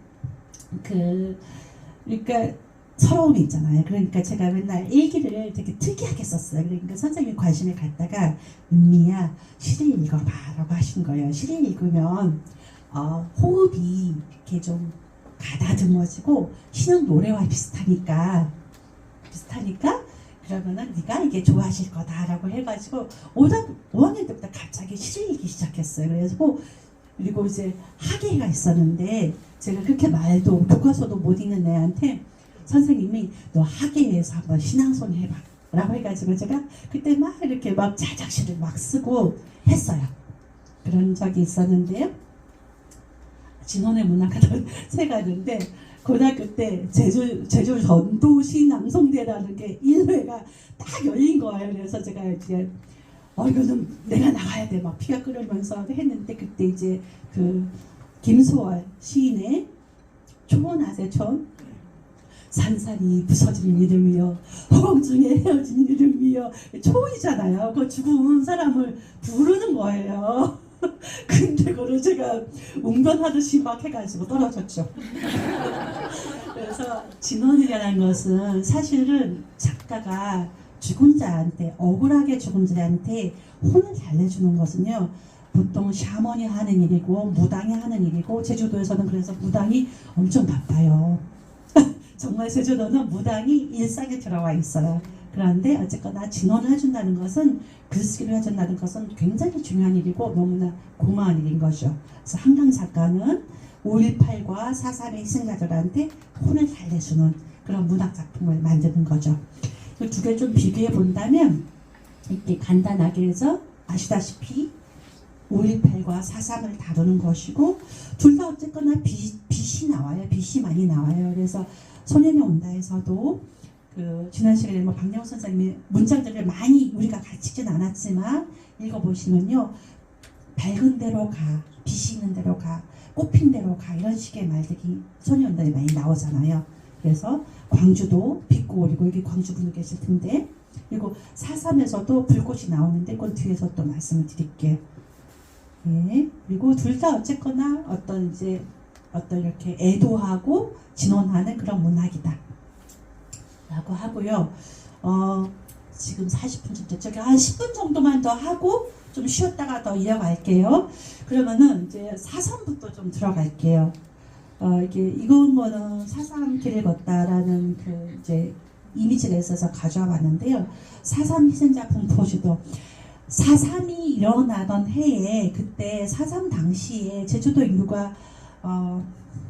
그러니까 서러움이 있잖아요. 그러니까 제가 맨날 일기를 되게 특이하게 썼어요. 그러니까 선생님이 관심을 갖다가 은미야 시를 읽어봐 라고 하신 거예요. 시를 읽으면 호흡이 이렇게 좀 가다듬어지고 시는 노래와 비슷하니까 그러면은 네가 이게 좋아하실 거다라고 해가지고 5학년 때부터 갑자기 시를 읽기 시작했어요. 그리고 이제 학예가 있었는데 제가 그렇게 말도 교과서도 못 읽는 애한테 선생님이 너 학예에서 한번 신앙송 해봐 라고 해가지고 제가 그때 막 이렇게 막 자작시를 막 쓰고 했어요. 그런 적이 있었는데요. 진원의 문학과도 새가는데 고등학교 때 제주 전도시 낭송대라는 게 1회가 딱 열린 거예요. 그래서 제가 이제 이거는 내가 나가야 돼 막 피가 끓으면서 했는데 그때 이제 그 김소월 시인의 초원아세촌 산산이 부서진 이름이여 허공중에 헤어진 이름이여 초이잖아요. 그 죽은 사람을 부르는 거예요. 근데 그걸 제가 웅변하듯이 막 해가지고 떨어졌죠. 그래서 진원이라는 것은 사실은 작가가 죽은 자한테 억울하게 죽은 자한테 혼을 달래주는 것은요 보통 샤머니 하는 일이고 무당이 하는 일이고 제주도에서는 그래서 무당이 엄청 바빠요. 정말 제주도는 무당이 일상에 들어와 있어요. 그런데 어쨌거나 진원을 해준다는 것은 글쓰기를 해준다는 것은 굉장히 중요한 일이고 너무나 고마운 일인 거죠. 그래서 한강 작가는 5.18과 4.3의 희생자들한테 혼을 달래주는 그런 문학 작품을 만드는 거죠. 그 두 개 좀 비교해 본다면 이렇게 간단하게 해서 아시다시피 5.18과 4.3을 다루는 것이고 둘 다 어쨌거나 빛이 나와요. 빛이 많이 나와요. 그래서 소년이 온다에서도 지난 시간에 박영호 선생님의 문장들을 많이 우리가 가르치진 않았지만 읽어보시면요. 밝은 데로 가, 빛이 있는 데로 가, 꽃핀 데로 가 이런 식의 말들이 소년이 온다에 많이 나오잖아요. 그래서 광주도 빛고 오리고 여기 광주 분이 계실 텐데 그리고 4.3에서도 불꽃이 나오는데 그건 뒤에서 또 말씀을 드릴게요. 네. 그리고 둘 다 어쨌거나 어떤 이렇게 애도하고 진원하는 그런 문학이다 라고 하고요. 지금 40분 정도, 저기 한 10분 정도만 더 하고 좀 쉬었다가 더 이어갈게요. 그러면은 이제 4.3부터 좀 들어갈게요. 이게 이건 거는 4.3 길을 걷다라는 그 이제 이미지가 있어서 가져와 봤는데요. 4.3 희생자 분포지도 4.3이 일어나던 해에 그때 4.3 당시에 제주도 인구가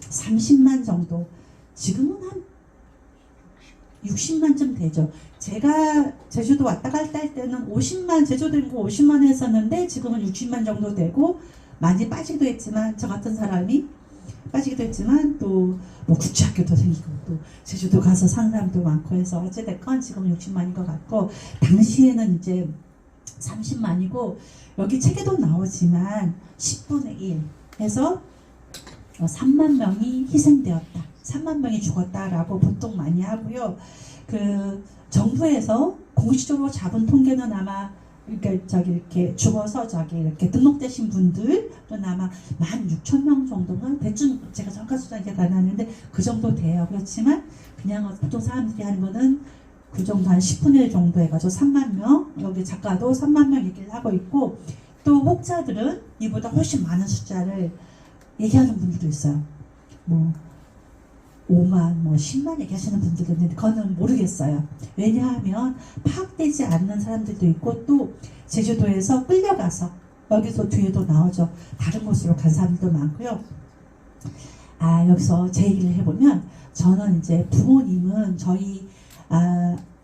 30만 정도, 지금은 한 60만쯤 되죠. 제가 제주도 왔다 갔다 할 때는 50만, 제주도 인구 50만 했었는데 지금은 60만 정도 되고, 많이 빠지기도 했지만, 저 같은 사람이 빠지기도 했지만 또 뭐 국제학교도 생기고 또 제주도 가서 사는 사람도 많고 해서 어찌됐건 지금 60만인 것 같고, 당시에는 이제 30만이고 여기 책에도 나오지만 10분의 1 해서 3만 명이 희생되었다, 3만 명이 죽었다라고 보통 많이 하고요. 그 정부에서 공식적으로 잡은 통계는 아마 이렇게 죽어서 이렇게 등록되신 분들은 아마 16,000명 정도가 대충, 제가 정확한 숫자 기억 안 나는데 그 정도 돼요. 그렇지만 그냥 보통 사람들이 하는 거는 그 정도 한 10분의 1 정도 해가지고 3만 명, 여기 작가도 3만 명 얘기를 하고 있고, 또 혹자들은 이보다 훨씬 많은 숫자를 얘기하는 분들도 있어요. 뭐 5만, 뭐 10만 얘기하시는 분들도 있는데 그거는 모르겠어요. 왜냐하면 파악되지 않는 사람들도 있고, 또 제주도에서 끌려가서 여기서 뒤에도 나오죠. 다른 곳으로 간 사람들도 많고요. 여기서 제 얘기를 해보면, 저는 이제 부모님은 저희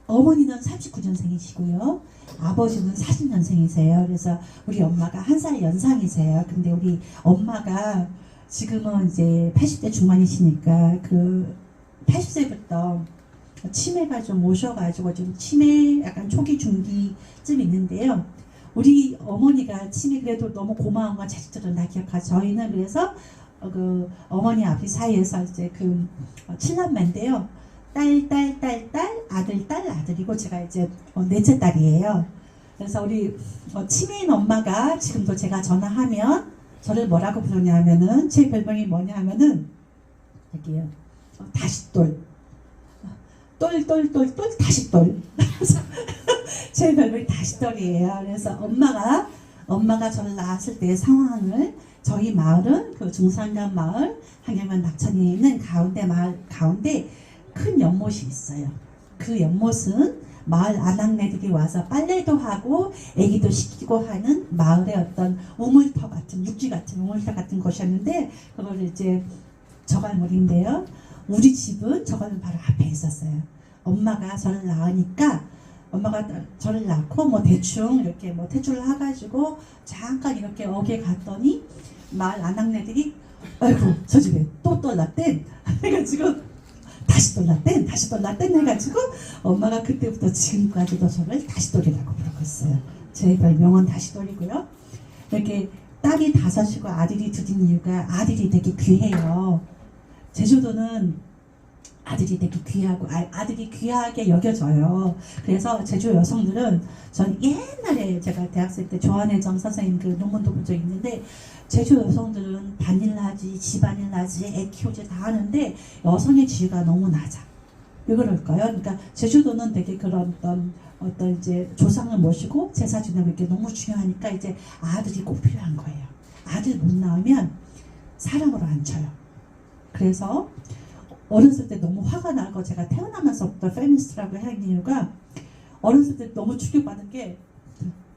어머니는 39년생이시고요. 아버지는 40년생이세요. 그래서 우리 엄마가 한 살 연상이세요. 근데 우리 엄마가 지금은 이제 80대 중반이시니까 그 80세부터 치매가 좀 오셔가지고 지금 치매 약간 초기 중기쯤 있는데요. 우리 어머니가 치매, 그래도 너무 고마운 건 자식들은 다 기억하죠. 저희는 그래서 그 어머니 아버지 사이에서 이제 그 7남매인데요. 딸, 아들, 아들이고 제가 이제 넷째 딸이에요. 그래서 우리 치매인 엄마가 지금도 제가 전화하면 저를 뭐라고 부르냐면은, 제 별명이 뭐냐 하면은 여기요, 다시돌, 똘 다시돌. 제 별명이 다시돌이에요. 그래서 엄마가 저를 낳았을 때의 상황을, 저희 마을은 그 중산간 마을 한경면 낙천에 있는 가운데 마을 가운데 큰 연못이 있어요. 그 연못은 마을 아낙네들이 와서 빨래도 하고 애기도 시키고 하는 마을의 어떤 우물터 같은, 육지 같은 우물터 같은 곳이었는데, 그걸 이제 저갈물인데요. 우리 집은 저갈물 바로 앞에 있었어요. 엄마가 저를 낳으니까, 엄마가 저를 낳고 뭐 대충 이렇게 뭐 퇴출을 해가지고 잠깐 이렇게 어게 갔더니 마을 아낙네들이 아이고 저 집에 또 떠났대 해가지고, 다시 돌랐댄 해가지고 엄마가 그때부터 지금까지도 저를 다시돌이라고 부르고 있어요. 제 별명은 다시돌이고요. 이렇게 딸이 5이고 아들이 2인 이유가 아들이 되게 귀해요. 제주도는 아들이 되게 귀하고 아들이 귀하게 여겨져요. 그래서 제주 여성들은, 전 옛날에 제가 대학생 때 조한혜정 선생님 그 논문도 본 적 있는데, 제주 여성들은 반일하지, 집안일하지, 애 키우지 다 하는데 여성의 지위가 너무 낮아. 왜 그럴까요? 그러니까 제주도는 되게 그런 어떤 이제 조상을 모시고 제사 지내고 이게 너무 중요하니까 이제 아들이 꼭 필요한 거예요. 아들 못 낳으면 사람으로 안 쳐요. 그래서 어렸을 때 너무 화가 나고, 제가 태어나면서부터 페미니스트라고 한 이유가, 어렸을 때 너무 충격받은 게,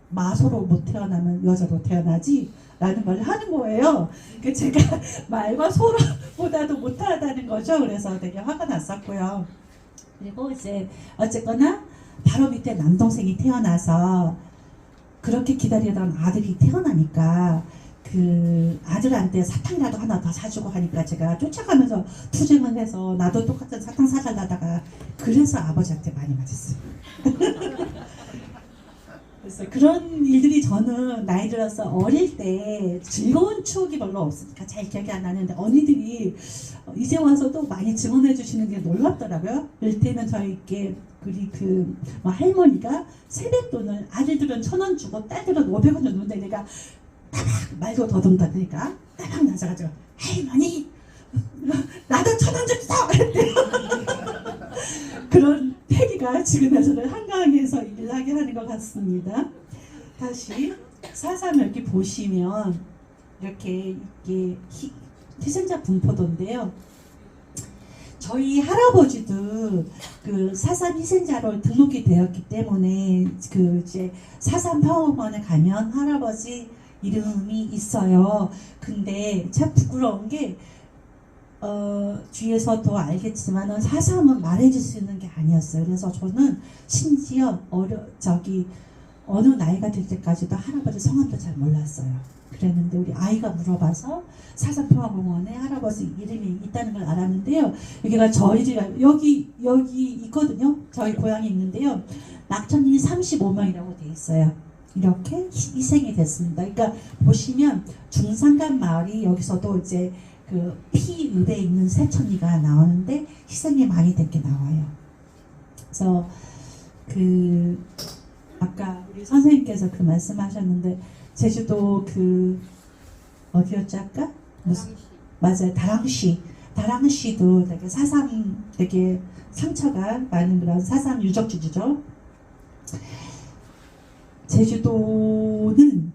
마소로 못 태어나면 여자로 태어나지 라는 걸 하는 거예요. 제가 말과 소로보다도 못하다는 거죠. 그래서 되게 화가 났었고요. 그리고 이제 어쨌거나 바로 밑에 남동생이 태어나서 그렇게 기다리던 아들이 태어나니까 그 아들한테 사탕이라도 하나 더 사주고 하니까 제가 쫓아가면서 투쟁을 해서 나도 똑같은 사탕 사달라다가, 그래서 아버지한테 많이 맞았어요. 그래서 그런 일들이, 저는 나이 들어서 어릴 때 즐거운 추억이 별로 없으니까 잘 기억이 안 나는데, 언니들이 이제 와서도 많이 증언해 주시는 게 놀랍더라고요. 이를테면 저희께 우리 뭐 할머니가 세뱃돈을, 아들들은 1,000원 주고 딸들은 500원 줬는데, 내가 따박 말도 더듬다니까 따박 나서가지고, 할머니 나도 1,000원 줬어! 그랬대요. 그런 패기가 지금에서는 한강에서 일하게 하는 것 같습니다. 다시 사삼 여기 보시면 이렇게 이게 희생자 분포도인데요. 저희 할아버지도 그 사삼 희생자로 등록이 되었기 때문에 그 이제 사삼 평화공원에 가면 할아버지 이름이 있어요. 근데 참 부끄러운 게 뒤에서도 알겠지만은 사삼은 말해줄 수 있는 게 아니었어요. 그래서 저는 심지어 어느 나이가 될 때까지도 할아버지 성함도 잘 몰랐어요. 그랬는데 우리 아이가 물어봐서 사삼평화공원에 할아버지 이름이 있다는 걸 알았는데요. 여기가 저희가 여기 있거든요. 저희 고향이 있는데요. 낙천인이 35명이라고 돼 있어요. 이렇게 희생이 됐습니다. 그러니까 보시면 중산간 마을이 여기서도 이제 그 피읍에 있는 새천리가 나오는데 희생이 많이 된 게 나와요. 그래서 그 아까 우리 선생님께서 그 말씀하셨는데 제주도 그 어디였지 아까? 무슨 맞아요. 다랑시도 되게 사삼 되게 상처가 많은 그런 사삼 유적지죠. 제주도는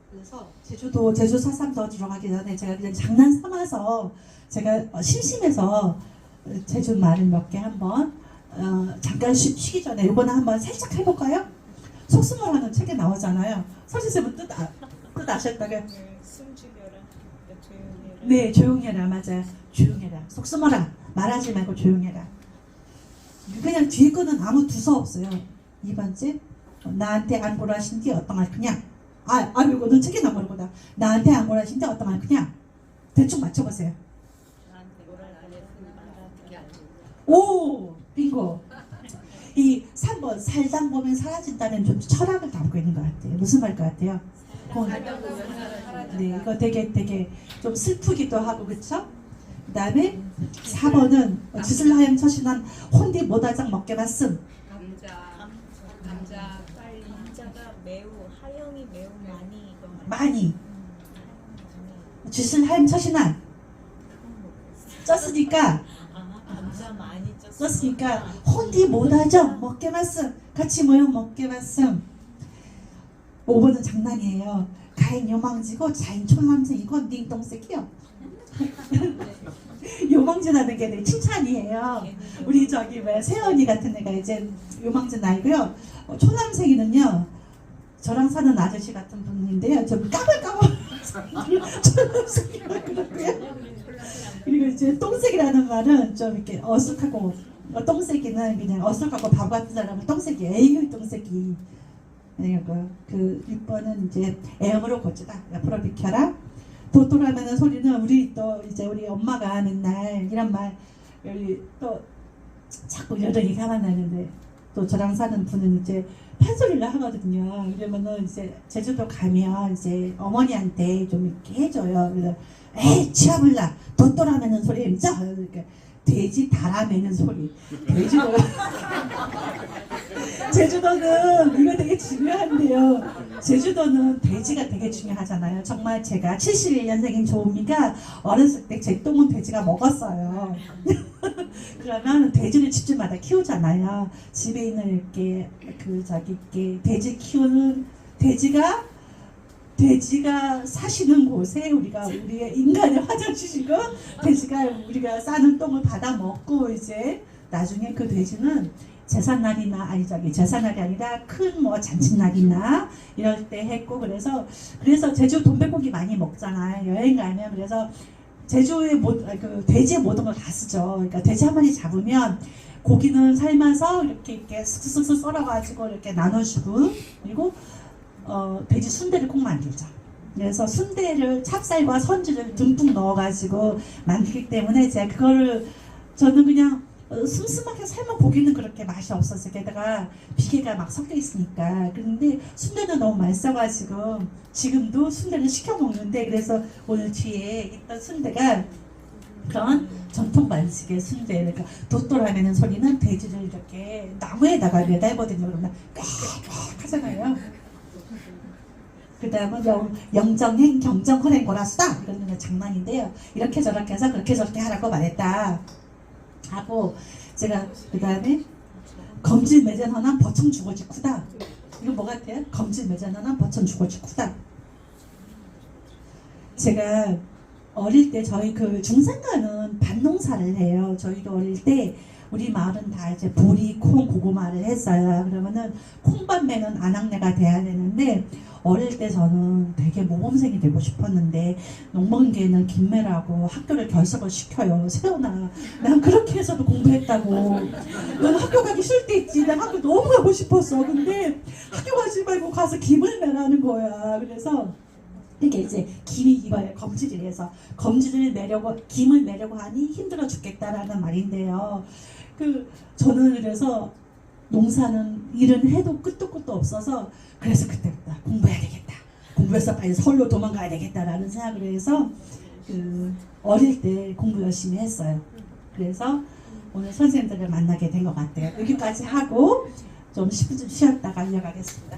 그래서 제주 사삼 더 들어가기 전에 제가 그냥 장난 삼아서 제가 심심해서 제주 말을 몇 개 한번 잠깐 쉬기 전에 이거는 한번 살짝 해볼까요? 속수무라는 책에 나오잖아요. 서지쌤은 뜻 아셨다가 숨죽여라, 조용해라. 네, 조용해라. 맞아요. 조용해라. 속수무라. 말하지 말고 조용해라. 그냥 뒤에 거는 아무 두서 없어요. 2번째 나한테 안 보라신 게 어떤 말 그냥 이거는 책에 나오는 거다. 나한테 안 보라신 게 어떤 말 그냥 대충 맞춰보세요. 나한테 뭐라 안 했으면 말하는 게 오! 빙고. 이 3번 살다 보면 사라진다는 좀 철학을 담고 있는 것 같아요. 무슨 말 것 같아요? 네, 이거 되게 좀 슬프기도 하고 그렇죠? 그 다음에 4번은 주슬하염 처신한 혼디 모다장 먹게 봤음. 감자 빨리 감자가 매우 하염이 매우 많이 주슬하염 처신한 쪘으니까 감자 많이 썼으니까 혼디 못하죠? 먹게 봤음. 같이 모여 먹게 봤음. 5번은 장난이에요. 가인 요망지고 자인 촌남생이고 닝동새끼요. 요망지라는 게 내 칭찬이에요. 우리 저기 왜 세연이 같은 애가 이제 요망지 나이고요. 촌남생이는요. 저랑 사는 아저씨 같은 분인데요. 좀 까불까불 촌남생이라고 그러고요. 그리고 이제 똥새끼라는 말은 좀 이렇게 어숙하고 똥새끼는 그냥 어숙하고 바보 같은 사람은 똥새끼. 에이 똥새끼. 그리고 그 6번은 이제 애음으로 고치다. 옆으로 비켜라. 도토라는 소리는 우리 또 이제 우리 엄마가 맨날 이런 말 여기 또 자꾸 여러 얘기가 나는데 또 저랑 사는 분은 이제 판소리를 하거든요. 그러면은 이제 제주도 가면 이제 어머니한테 좀 이렇게 해줘요. 그래서 에이 치아불라 도토라매는 소리 임죠? 그러니까 돼지 달아매는 소리. 제주도는 이거 되게 중요한데요. 제주도는 돼지가 되게 중요하잖아요. 정말 제가 71년생인 조은미가 어렸을 때 제 똥은 돼지가 먹었어요. 그러면 돼지를 집집마다 키우잖아요. 집에 있는 이렇게 이렇게 돼지 키우는 돼지가 사시는 곳에 우리의 인간의 화장실이고 돼지가 우리가 싸는 똥을 받아 먹고 이제 나중에 그 돼지는 제삿날이 아니라 큰 뭐 잔칫날이나 이럴 때 했고 그래서 제주 돈백고기 많이 먹잖아요. 여행 가면 그래서 제주의 그 돼지의 모든 걸 다 쓰죠. 그러니까 돼지 한 마리 잡으면 고기는 삶아서 이렇게 쓱쓱쓱 썰어가지고 이렇게 나눠주고 그리고 돼지 순대를 꼭 만들죠. 그래서 순대를 찹쌀과 선지를 듬뿍 넣어가지고 만들기 때문에 제가 그거를 저는 그냥 슴슴하게 삶은 고기는 그렇게 맛이 없었어요. 게다가 비계가 막 섞여 있으니까. 그런데 순대는 너무 맛있어가지고 지금도 순대를 시켜 먹는데 그래서 오늘 뒤에 있던 순대가 그런 전통 방식의 순대. 그러니까 도토라매는 소리는 돼지를 이렇게 나무에다가 매달거든요. 그러면 꽉 하잖아요. 그 다음은 영정행 경정허행 고라수다 이런 장난인데요. 이렇게 저렇게 해서 그렇게 저렇게 하라고 말했다 하고 제가 그 다음에 검진 매전 하나 버청 주거지 쿠다. 이거 뭐 같아요? 검진 매전 하나 버청 주거지 쿠다. 제가 어릴 때 저희 그 중산가는 밭농사를 해요. 저희도 어릴 때 우리 마을은 다 이제 보리, 콩, 고구마를 했어요. 그러면은 콩밭매는 안악내가 돼야 되는데 어릴 때 저는 되게 모범생이 되고 싶었는데 농번기에는 김매라고 학교를 결석을 시켜요. 세연아, 난 그렇게 해서도 공부했다고. 넌 학교 가기 싫을 때 있지. 난 학교 너무 가고 싶었어. 근데 학교 가지 말고 가서 김을 매라는 거야. 그래서 이렇게 이제 김이 이거에 검지를 해서 검지를 매려고 김을 매려고 하니 힘들어 죽겠다라는 말인데요. 저는 그래서 농사는 일은 해도 끝도 끝도 없어서 그래서 그때부터 공부해야 되겠다. 공부해서 빨리 서울로 도망가야 되겠다라는 생각을 해서 어릴 때 공부 열심히 했어요. 그래서 오늘 선생님들을 만나게 된 것 같아요. 여기까지 하고 좀 10분 좀 쉬었다가 이어가겠습니다.